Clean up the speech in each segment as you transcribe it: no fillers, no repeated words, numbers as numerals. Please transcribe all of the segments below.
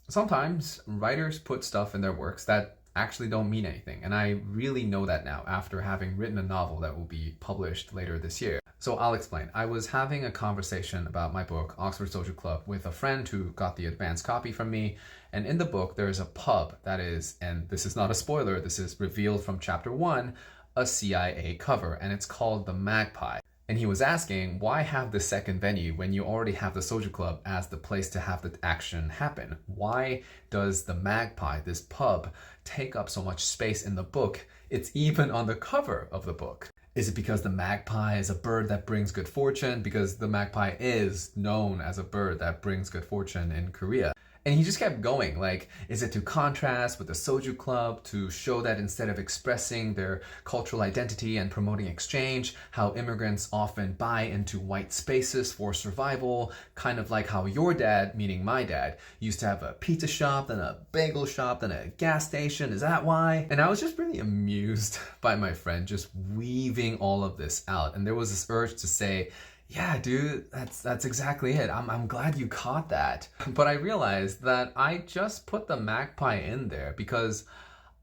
Sometimes writers put stuff in their works that actually don't mean anything, and I really know that now after having written a novel that will be published later this year. So I'll explain. I was having a conversation about my book, Oxford Social Club, with a friend who got the advance copy from me, and in the book there is a pub that is, and this is not a spoiler, this is revealed from chapter 1, a CIA cover, and it's called the Magpie. And he was asking, why have the second venue when you already have the social club as the place to have the action happen? Why does the Magpie, this pub, take up so much space in the book? It's even on the cover of the book. Is it because the magpie is a bird that brings good fortune? Because the magpie is known as a bird that brings good fortune in Korea. And he just kept going. Like, is it to contrast with the Soju Club to show that instead of expressing their cultural identity and promoting exchange, how immigrants often buy into white spaces for survival, kind of like how your dad, meaning my dad, used to have a pizza shop, then a bagel shop, then a gas station. Is that why? And I was just really amused by my friend just weaving all of this out. And there was this urge to say, yeah, dude, that's exactly it. I'm glad you caught that. But I realized that I just put the magpie in there because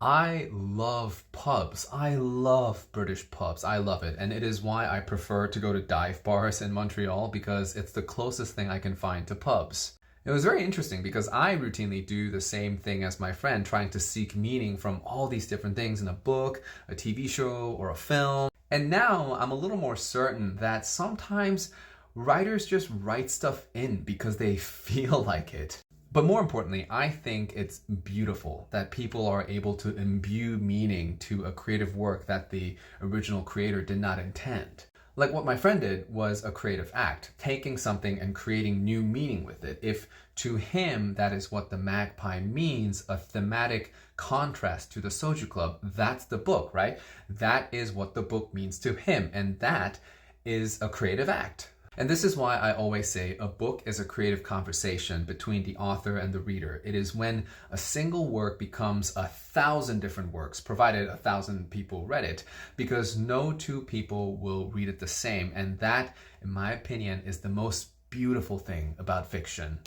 I love pubs. I love British pubs. I love it. And it is why I prefer to go to dive bars in Montreal because it's the closest thing I can find to pubs. It was very interesting because I routinely do the same thing as my friend, trying to seek meaning from all these different things in a book, a TV show, or a film. And now I'm a little more certain that sometimes writers just write stuff in because they feel like it. But more importantly, I think it's beautiful that people are able to imbue meaning to a creative work that the original creator did not intend. Like what my friend did was a creative act, taking something and creating new meaning with it. If to him that is what the magpie means, a thematic contrast to the Soju Club, that's the book, right? That is what the book means to him, and that is a creative act. And this is why I always say a book is a creative conversation between the author and the reader. It is when a single work becomes 1,000 different works, provided 1,000 people read it, because no two people will read it the same. And that, in my opinion, is the most beautiful thing about fiction.